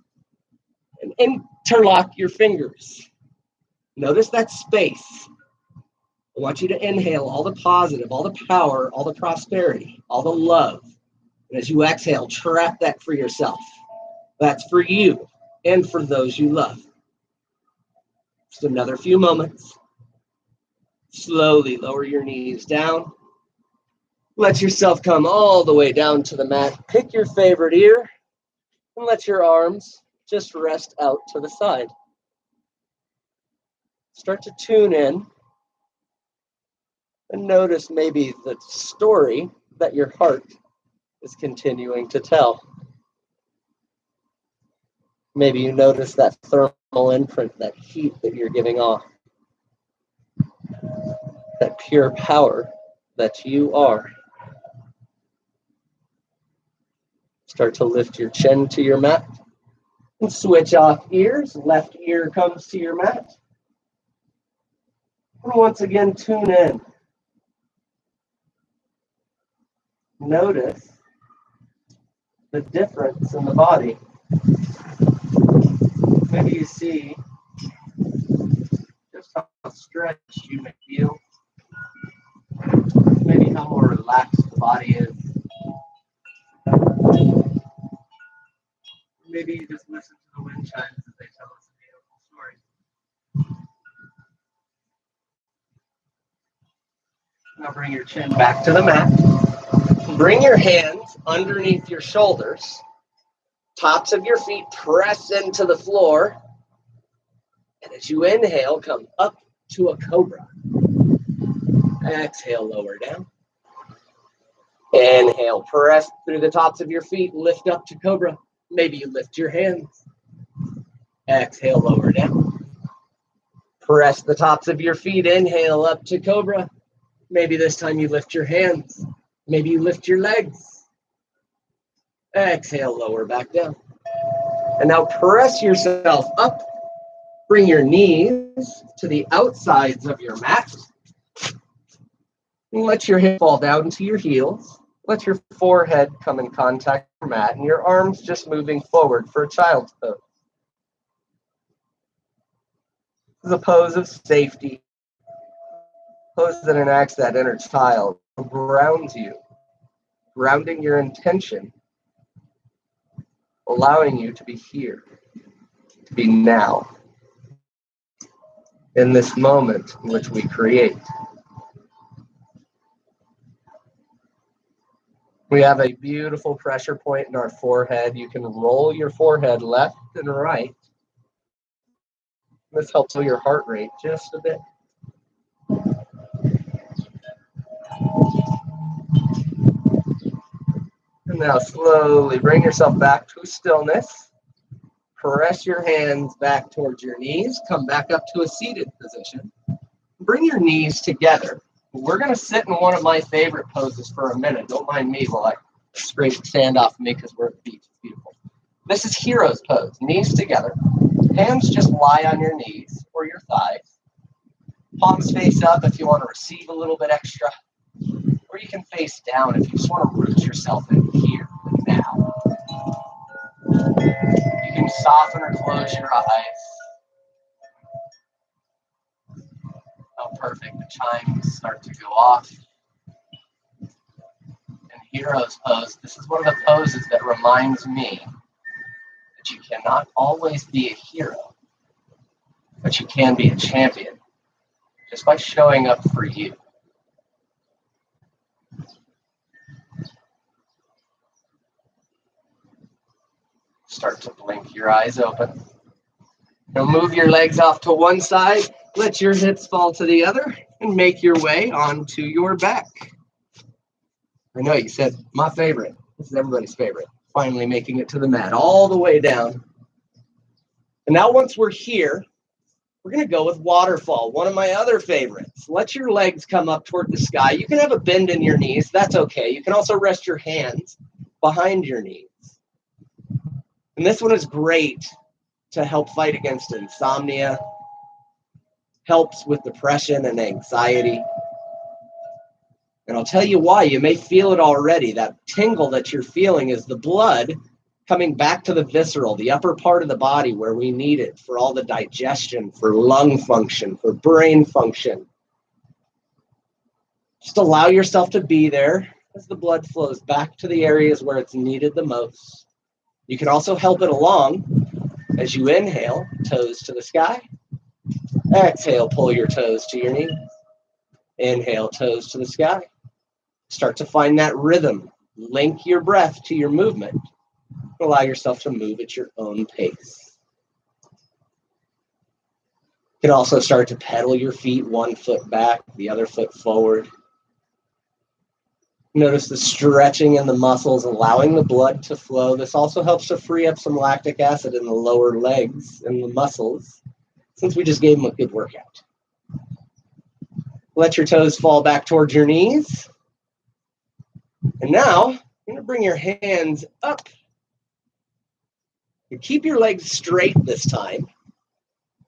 and interlock your fingers. Notice that space. I want you to inhale all the positive, all the power, all the prosperity, all the love. And as you exhale, trap that for yourself. That's for you and for those you love. Just another few moments. Slowly lower your knees down. Let yourself come all the way down to the mat. Pick your favorite ear and let your arms just rest out to the side. Start to tune in and notice maybe the story that your heart is continuing to tell. Maybe you notice that thermal imprint, that heat that you're giving off, that pure power that you are. Start to lift your chin to your mat and switch off ears. Left ear comes to your mat. And once again, tune in. Notice the difference in the body. Maybe you see just how stretched you may feel. Maybe how more relaxed the body is. Maybe you just listen to the wind chimes as they tell us a beautiful story. Now bring your chin back to the mat. Bring your hands underneath your shoulders. Tops of your feet press into the floor. And as you inhale, come up to a cobra. Exhale, lower down. Inhale, press through the tops of your feet, lift up to cobra. Maybe you lift your hands. Exhale, lower down. Press the tops of your feet, inhale up to cobra. Maybe this time you lift your hands. Maybe you lift your legs. Exhale, lower back down. And now press yourself up. Bring your knees to the outsides of your mat. And let your hips fall down to your heels. Let your forehead come in contact with your mat and your arms just moving forward for a child's pose. This is a pose of safety. Pose that enacts that inner child, grounds you, grounding your intention, allowing you to be here, to be now, in this moment in which we create. We have a beautiful pressure point in our forehead. You can roll your forehead left and right. This helps with your heart rate just a bit. And now slowly bring yourself back to stillness. Press your hands back towards your knees. Come back up to a seated position. Bring your knees together. We're going to sit in one of my favorite poses for a minute. Don't mind me while I scrape sand off me because we're at the beach. It's beautiful. This is hero's pose. Knees together. Hands just lie on your knees or your thighs. Palms face up if you want to receive a little bit extra. Or you can face down if you just want to root yourself in here and now. You can soften or close your eyes. Oh, perfect. The chimes start to go off. And hero's pose, this is one of the poses that reminds me that you cannot always be a hero, but you can be a champion just by showing up for you. Start to blink your eyes open. Now move your legs off to one side, let your hips fall to the other, and make your way onto your back. I know you said my favorite. This is everybody's favorite. Finally making it to the mat all the way down. And now once we're here, we're going to go with waterfall, one of my other favorites. Let your legs come up toward the sky. You can have a bend in your knees. That's okay. You can also rest your hands behind your knees. And this one is great to help fight against insomnia, helps with depression and anxiety. And I'll tell you why. You may feel it already. That tingle that you're feeling is the blood coming back to the visceral, the upper part of the body where we need it for all the digestion, for lung function, for brain function. Just allow yourself to be there as the blood flows back to the areas where it's needed the most. You can also help it along as you inhale, toes to the sky. Exhale, pull your toes to your knees. Inhale, toes to the sky. Start to find that rhythm. Link your breath to your movement. Allow yourself to move at your own pace. You can also start to pedal your feet, one foot back, the other foot forward. Notice the stretching in the muscles, allowing the blood to flow. This also helps to free up some lactic acid in the lower legs and the muscles, since we just gave them a good workout. Let your toes fall back towards your knees. And now, you're going to bring your hands up. You keep your legs straight this time.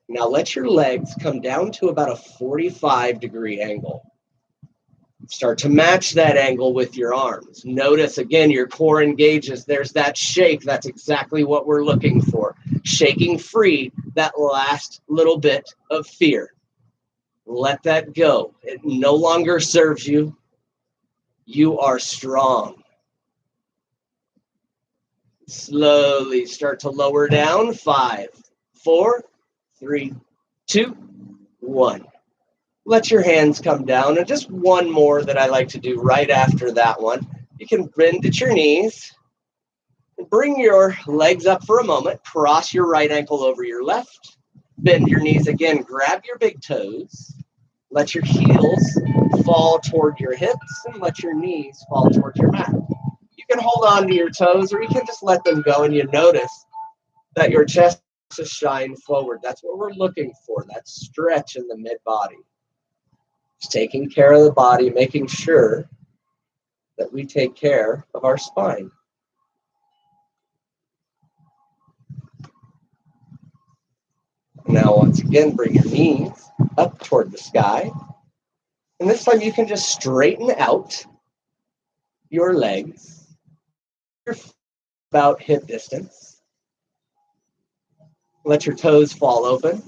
Now let your legs come down to about a 45-degree angle. Start to match that angle with your arms. Notice again, your core engages. There's that shake. That's exactly what we're looking for. Shaking free that last little bit of fear. Let that go. It no longer serves you. You are strong. Slowly start to lower down. 5, 4, 3, 2, 1. Let your hands come down, and just one more that I like to do right after that one. You can bend at your knees. Bring your legs up for a moment. Cross your right ankle over your left. Bend your knees again. Grab your big toes. Let your heels fall toward your hips, and let your knees fall toward your mat. You can hold on to your toes, or you can just let them go, and you notice that your chest is shine forward. That's what we're looking for, that stretch in the mid-body. Just taking care of the body, making sure that we take care of our spine. Now, once again, bring your knees up toward the sky. And this time you can just straighten out your legs. You're about hip distance. Let your toes fall open.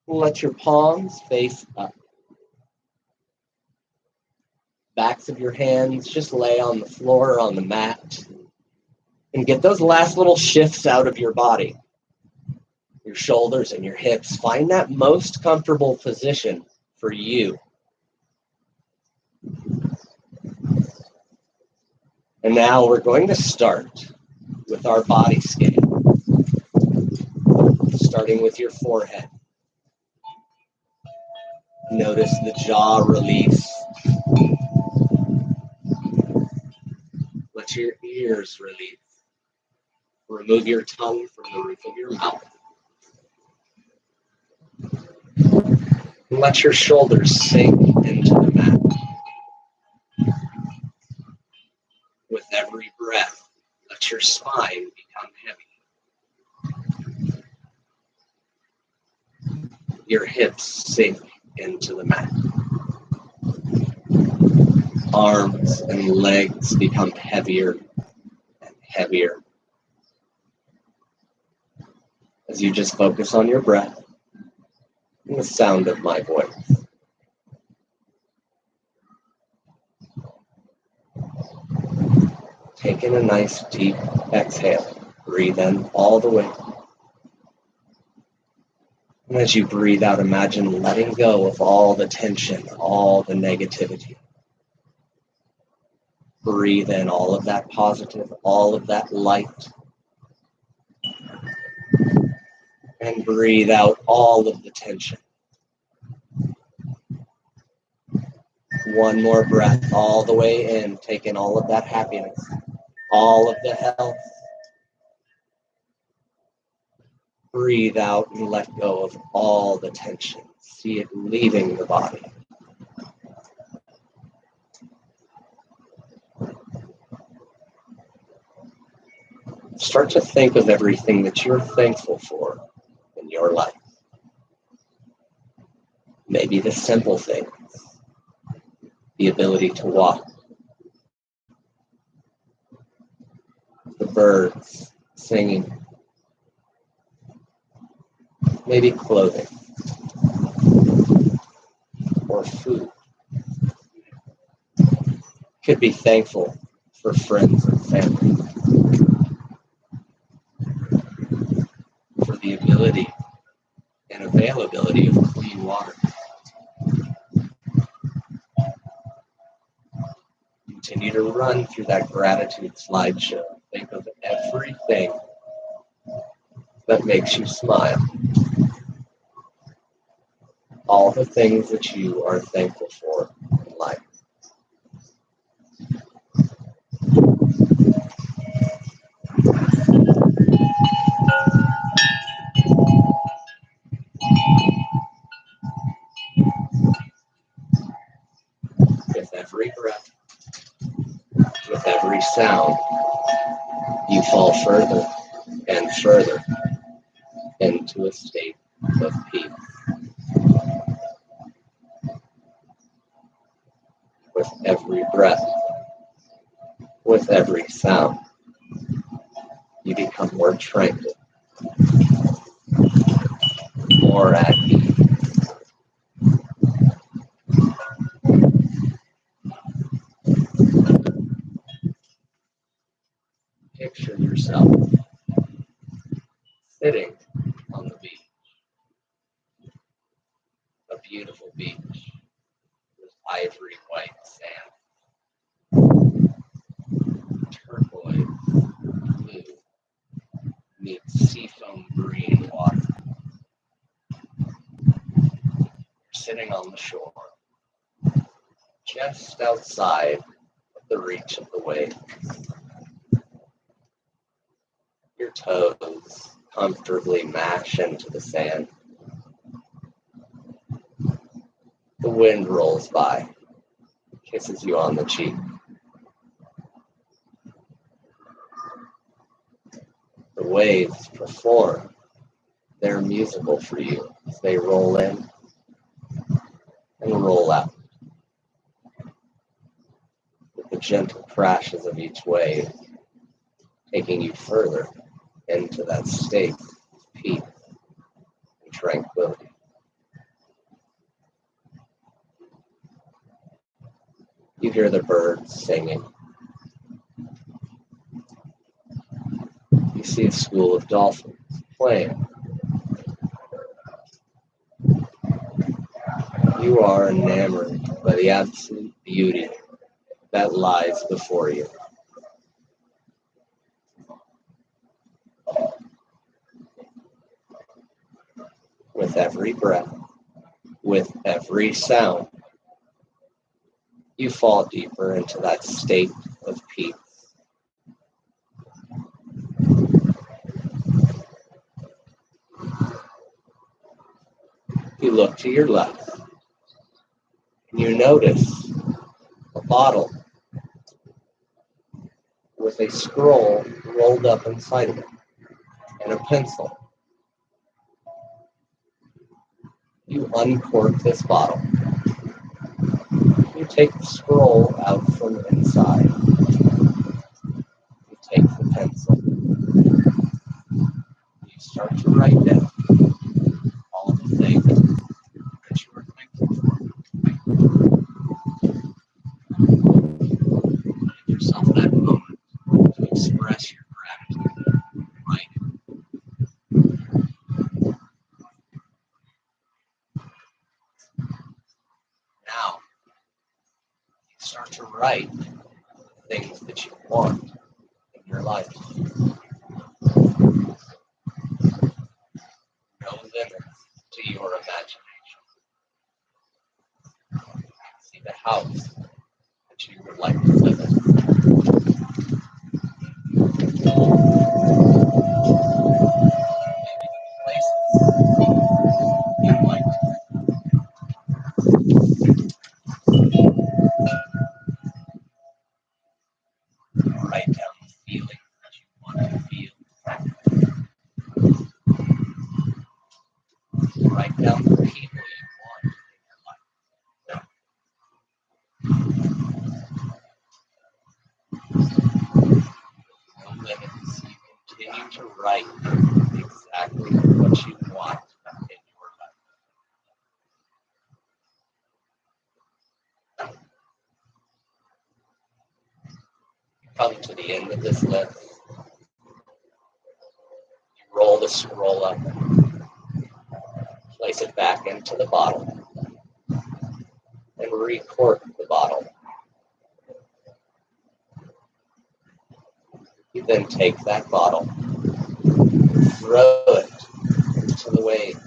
Let your palms face up. Backs of your hands just lay on the floor or on the mat. And get those last little shifts out of your body. Your shoulders and your hips. Find that most comfortable position for you. And now we're going to start with our body scan. Starting with your forehead. Notice the jaw release. Let your ears release. Remove your tongue from the roof of your mouth. Let your shoulders sink into the mat. With every breath, let your spine become heavy. Your hips sink into the mat. Arms and legs become heavier and heavier. As you just focus on your breath and the sound of my voice. Take in a nice deep exhale. Breathe in all the way. And as you breathe out, imagine letting go of all the tension, all the negativity. Breathe in all of that positive, all of that light. And breathe out all of the tension. One more breath all the way in. Take in all of that happiness, all of the health. Breathe out and let go of all the tension. See it leaving the body. Start to think of everything that you're thankful for in your life. Maybe the simple things. The ability to walk. The birds singing. Maybe clothing. Or food. Could be thankful for friends and family. For the ability and availability of clean water. Continue to run through that gratitude slideshow. Think of everything that makes you smile. All the things that you are thankful for in life. With every breath, with every sound, you fall further and further into a state of peace. With every breath, with every sound, you become more tranquil, more at ease. Picture yourself sitting on the beach, a beautiful beach with ivory white sand, turquoise blue meets seafoam green water. You're sitting on the shore, just outside of the reach of the waves. Your toes comfortably mash into the sand. The wind rolls by, kisses you on the cheek. The waves perform their musical for you as they roll in and roll out. With the gentle crashes of each wave, taking you further into that state of peace and tranquility. You hear the birds singing. You see a school of dolphins playing. You are enamored by the absolute beauty that lies before you. With every breath, with every sound, you fall deeper into that state of peace. You look to your left, and you notice a bottle with a scroll rolled up inside of it, and a pencil. You uncork this bottle. You take the scroll out from inside. You take the pencil. You start to write down all the things that you are thankful for. Give yourself that moment to express your gratitude. Write it. Now, you start to write things that you want in your life. No limits to your imagination. See the house that you would like to live in. Maybe the places you'd like to write down the feelings that you want to feel. Write down the people you want in your life. No limits. You continue to write exactly what you want in your life. You come to the end of this list. You roll the scroll up, place it back into the bottle, and recork the bottle. You then take that bottle, throw it into the waves,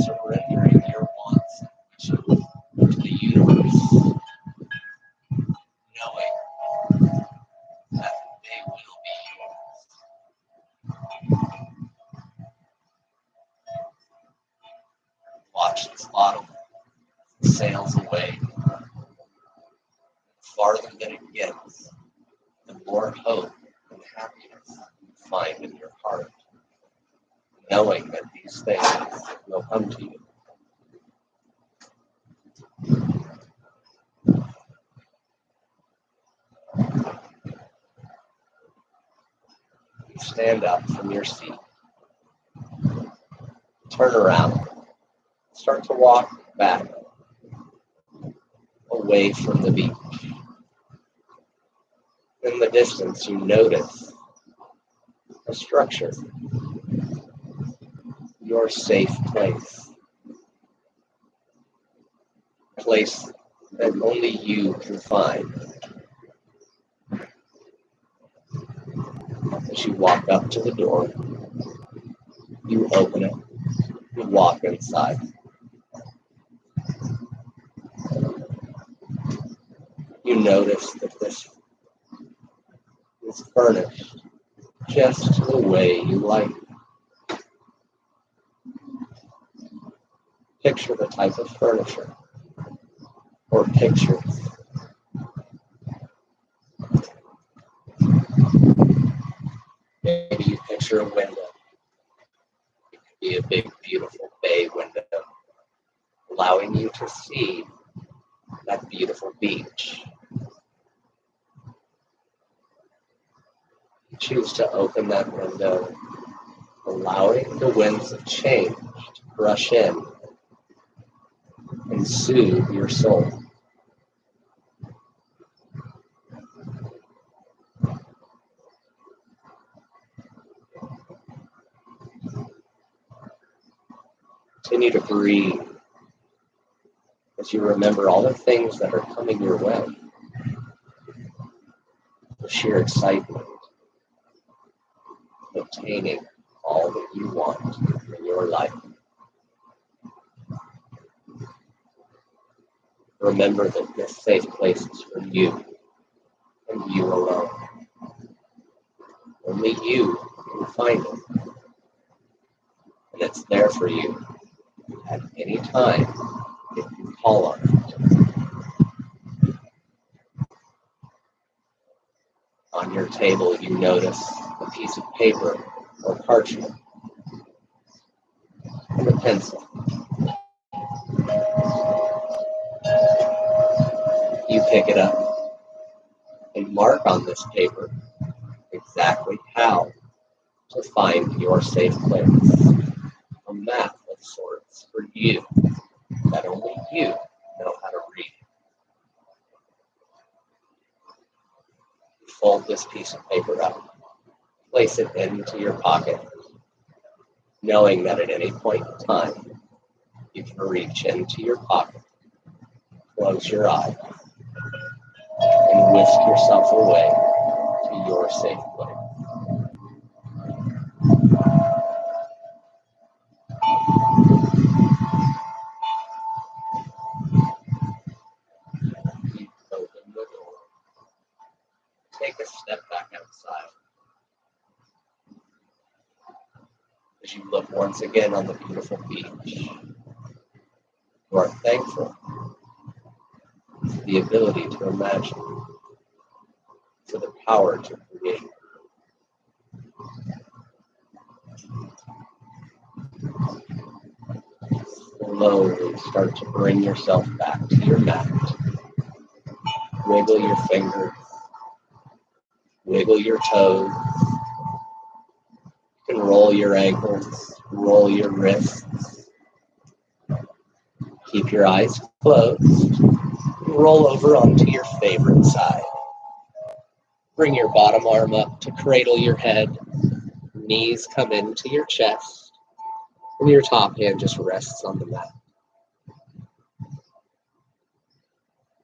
surrendering your wants and wishes to the universe, knowing that they will be yours. Watch this bottle sails away. The farther that it gets, the more hope and happiness you find in your heart, knowing that these things will come to you. stand up from your seat. Turn around. Start to walk back away from the beach. In the distance, you notice a structure, your safe place, a place that only you can find. As you walk up to the door, you open it, you walk inside. You notice that this is furnished just the way you like it. Picture the type of furniture or pictures. Maybe you picture a window. It could be a big, beautiful bay window, allowing you to see that beautiful beach. You choose to open that window, allowing the winds of change to brush in and soothe your soul. Continue to breathe as you remember all the things that are coming your way. The sheer excitement of obtaining all that you want in your life. Remember that this safe place is for you and you alone. Only you can find it. And it's there for you at any time if you call on it. On your table, you notice a piece of paper or parchment and a pencil. You pick it up and mark on this paper exactly how to find your safe place. A map of sorts for you that only you know how to read. You fold this piece of paper up, place it into your pocket, knowing that at any point in time, you can reach into your pocket, close your eyes, and whisk yourself away to your safe place. You open the door, take a step back outside. As you look once again on the beautiful beach, you are thankful for the ability to imagine, for the power to create. Slowly start to bring yourself back to your mat. Wiggle your fingers, wiggle your toes. You can roll your ankles, roll your wrists. Keep your eyes closed. Roll over onto your favorite side. Bring your bottom arm up to cradle your head. Knees come into your chest, and your top hand just rests on the mat.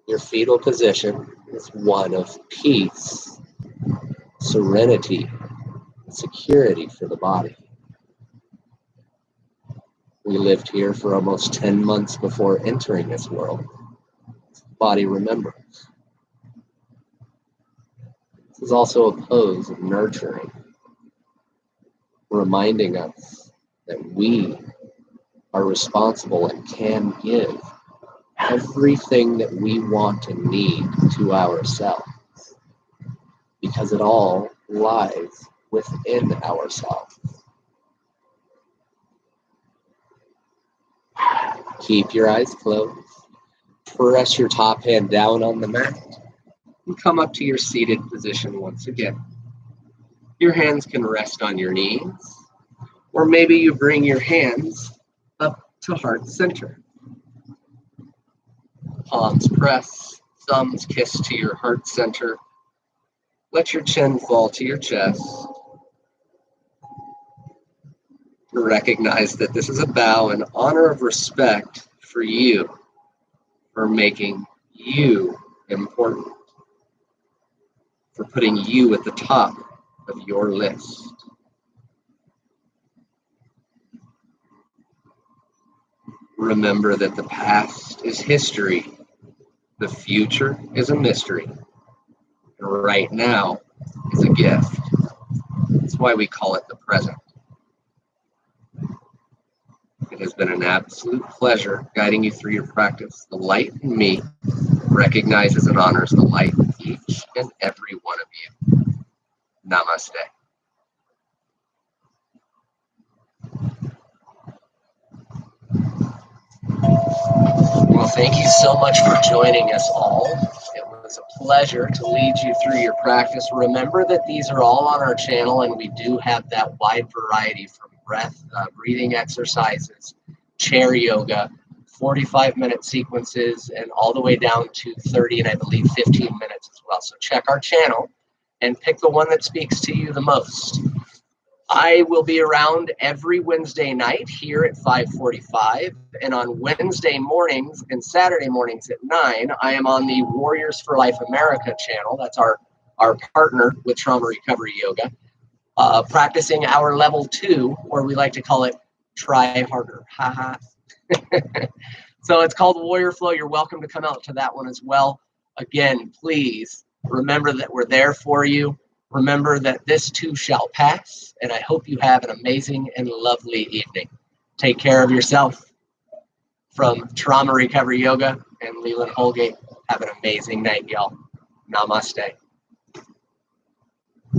Your fetal position is one of peace, serenity, and security for the body. We lived here for almost 10 months before entering this world. The body remembers. This is also a pose of nurturing, reminding us that we are responsible and can give everything that we want and need to ourselves, because it all lies within ourselves. Keep your eyes closed. Press your top hand down on the mat and come up to your seated position once again. Your hands can rest on your knees, or maybe you bring your hands up to heart center. Palms press, thumbs kiss to your heart center. Let your chin fall to your chest. Recognize that this is a bow in honor of respect for you, for making you important, for putting you at the top of your list. Remember that the past is history, the future is a mystery, and right now is a gift. That's why we call it the present. It has been an absolute pleasure guiding you through your practice. The light in me recognizes and honors the light in each and every one of you. Namaste. Well, thank you so much for joining us all. It was a pleasure to lead you through your practice. Remember that these are all on our channel, and we do have that wide variety from breathing exercises, chair yoga, 45-minute sequences, and all the way down to 30 and I believe 15 minutes as well. So check our channel and pick the one that speaks to you the most. I will be around every Wednesday night here at 5:45, and on Wednesday mornings and Saturday mornings at 9, I am on the Warriors for Life America channel. That's our partner with Trauma Recovery Yoga, practicing our level 2, or we like to call it try harder. Haha. So it's called Warrior Flow. You're welcome to come out to that one as well. Again, please remember that we're there for you. Remember that this too shall pass, and I hope you have an amazing and lovely evening. Take care of yourself. From Trauma Recovery Yoga and Leland Holgate, have an amazing night, y'all. Namaste.